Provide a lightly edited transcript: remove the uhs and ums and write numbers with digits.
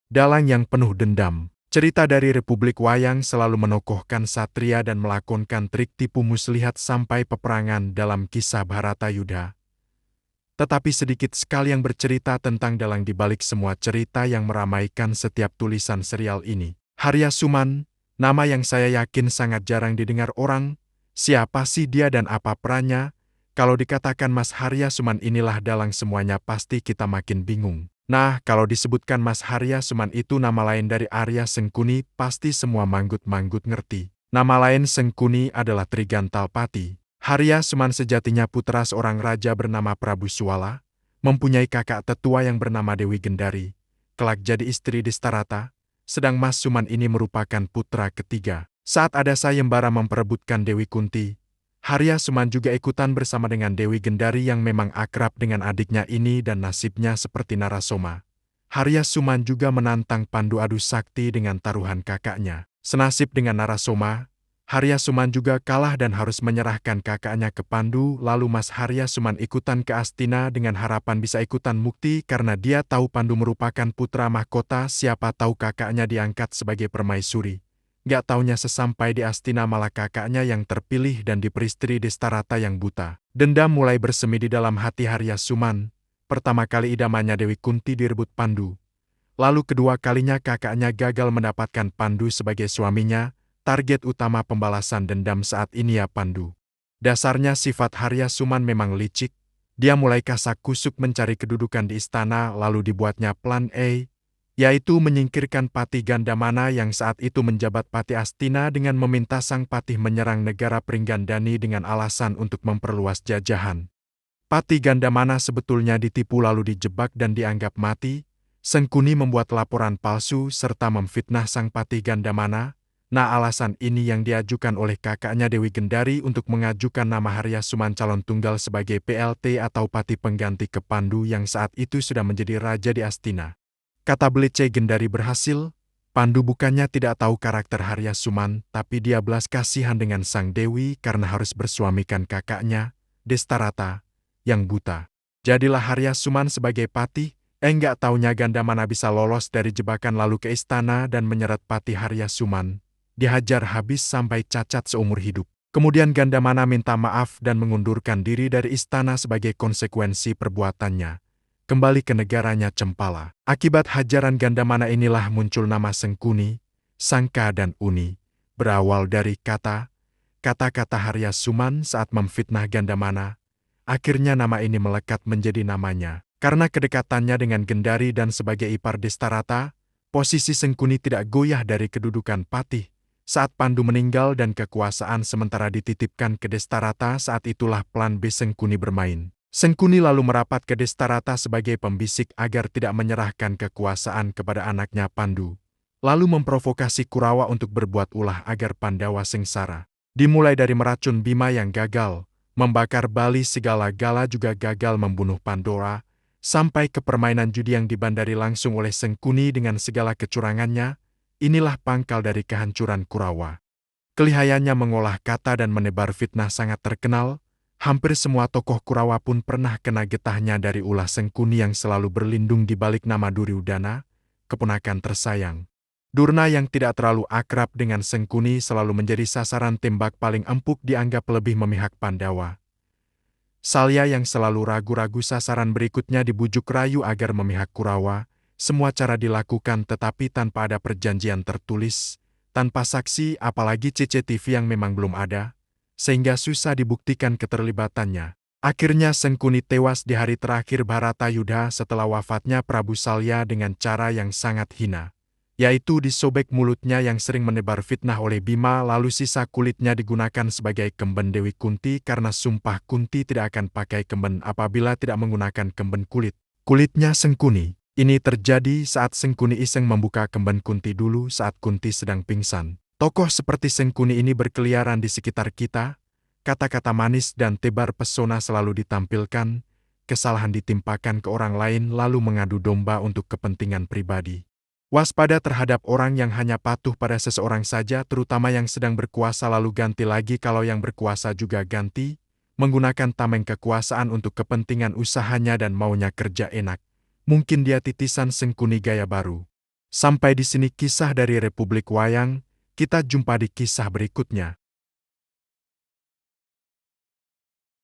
Dalang yang penuh dendam. Cerita dari Republik Wayang selalu menokohkan satria dan melakonkan trik tipu muslihat sampai peperangan dalam kisah Bharatayuddha. Tetapi sedikit sekali yang bercerita tentang dalang di balik semua cerita yang meramaikan setiap tulisan serial ini. Harya Suman, nama yang saya yakin sangat jarang didengar orang. Siapa sih dia dan apa perannya? Kalau dikatakan Mas Harya Suman inilah dalang semuanya pasti kita makin bingung. Nah, kalau disebutkan Mas Harya Suman itu nama lain dari Arya Sengkuni, pasti semua manggut-manggut ngerti. Nama lain Sengkuni adalah Trigantalpati. Harya Suman sejatinya putra seorang raja bernama Prabu Suwala, mempunyai kakak tetua yang bernama Dewi Gendari, kelak jadi istri Destarata, sedang Mas Suman ini merupakan putra ketiga. Saat ada sayembara memperebutkan Dewi Kunti, Harya Suman juga ikutan bersama dengan Dewi Gendari yang memang akrab dengan adiknya ini dan nasibnya seperti Narasoma. Harya Suman juga menantang Pandu adu sakti dengan taruhan kakaknya. Senasib dengan Narasoma, Harya Suman juga kalah dan harus menyerahkan kakaknya ke Pandu, lalu Mas Harya Suman ikutan ke Astina dengan harapan bisa ikutan mukti karena dia tahu Pandu merupakan putra mahkota, siapa tahu kakaknya diangkat sebagai permaisuri. Gak taunya sesampai di Astina malah kakaknya yang terpilih dan diperistri Destarata yang buta. Dendam mulai bersemi di dalam hati Harya Suman. Pertama kali idamannya Dewi Kunti direbut Pandu. Lalu kedua kalinya kakaknya gagal mendapatkan Pandu sebagai suaminya. Target utama pembalasan dendam saat ini ya Pandu. Dasarnya sifat Harya Suman memang licik. Dia mulai kasak kusuk mencari kedudukan di istana lalu dibuatnya plan A, yaitu menyingkirkan Patih Gandamana yang saat itu menjabat Patih Astina dengan meminta sang Patih menyerang negara Pringgandani dengan alasan untuk memperluas jajahan. Patih Gandamana sebetulnya ditipu lalu dijebak dan dianggap mati. Sengkuni membuat laporan palsu serta memfitnah sang Patih Gandamana. Nah, alasan ini yang diajukan oleh kakaknya Dewi Gendari untuk mengajukan nama Harya Suman calon tunggal sebagai PLT atau Patih pengganti ke Pandu yang saat itu sudah menjadi raja di Astina. Kata Blece Gendari berhasil, Pandu bukannya tidak tahu karakter Harya Suman, tapi dia belas kasihan dengan sang Dewi karena harus bersuamikan kakaknya, Destarata, yang buta. Jadilah Harya Suman sebagai patih, enggak taunya Gandamana bisa lolos dari jebakan lalu ke istana dan menyeret patih Harya Suman. Dihajar habis sampai cacat seumur hidup. Kemudian Gandamana minta maaf dan mengundurkan diri dari istana sebagai konsekuensi perbuatannya. Kembali ke negaranya Cempala. Akibat hajaran Gandamana inilah muncul nama Sengkuni, Sangka dan Uni, berawal dari kata-kata Harya Suman saat memfitnah Gandamana. Akhirnya nama ini melekat menjadi namanya. Karena kedekatannya dengan Gendari dan sebagai ipar Destarata, posisi Sengkuni tidak goyah dari kedudukan patih. Saat Pandu meninggal dan kekuasaan sementara dititipkan ke Destarata, saat itulah plan B Sengkuni bermain. Sengkuni lalu merapat ke Destarata sebagai pembisik agar tidak menyerahkan kekuasaan kepada anaknya Pandu. Lalu memprovokasi Kurawa untuk berbuat ulah agar Pandawa sengsara. Dimulai dari meracun Bima yang gagal, membakar Bali segala-gala juga gagal membunuh Pandora, sampai ke permainan judi yang dibandari langsung oleh Sengkuni dengan segala kecurangannya, inilah pangkal dari kehancuran Kurawa. Kelihayannya mengolah kata dan menebar fitnah sangat terkenal. Hampir semua tokoh Kurawa pun pernah kena getahnya dari ulah Sengkuni yang selalu berlindung di balik nama Duryudana, keponakan tersayang. Durna yang tidak terlalu akrab dengan Sengkuni selalu menjadi sasaran tembak paling empuk dianggap lebih memihak Pandawa. Salya yang selalu ragu-ragu sasaran berikutnya dibujuk rayu agar memihak Kurawa. Semua cara dilakukan tetapi tanpa ada perjanjian tertulis, tanpa saksi apalagi CCTV yang memang belum ada, sehingga susah dibuktikan keterlibatannya. Akhirnya Sengkuni tewas di hari terakhir Bharatayuddha setelah wafatnya Prabu Salya dengan cara yang sangat hina, yaitu disobek mulutnya yang sering menebar fitnah oleh Bima lalu sisa kulitnya digunakan sebagai kemben Dewi Kunti karena sumpah Kunti tidak akan pakai kemben apabila tidak menggunakan kemben kulit. Kulitnya Sengkuni. Ini terjadi saat Sengkuni iseng membuka kemben Kunti dulu saat Kunti sedang pingsan. Tokoh seperti Sengkuni ini berkeliaran di sekitar kita, kata-kata manis dan tebar pesona selalu ditampilkan, kesalahan ditimpakan ke orang lain lalu mengadu domba untuk kepentingan pribadi. Waspada terhadap orang yang hanya patuh pada seseorang saja, terutama yang sedang berkuasa lalu ganti lagi kalau yang berkuasa juga ganti, menggunakan tameng kekuasaan untuk kepentingan usahanya dan maunya kerja enak. Mungkin dia titisan Sengkuni gaya baru. Sampai di sini kisah dari Republik Wayang, kita jumpa di kisah berikutnya.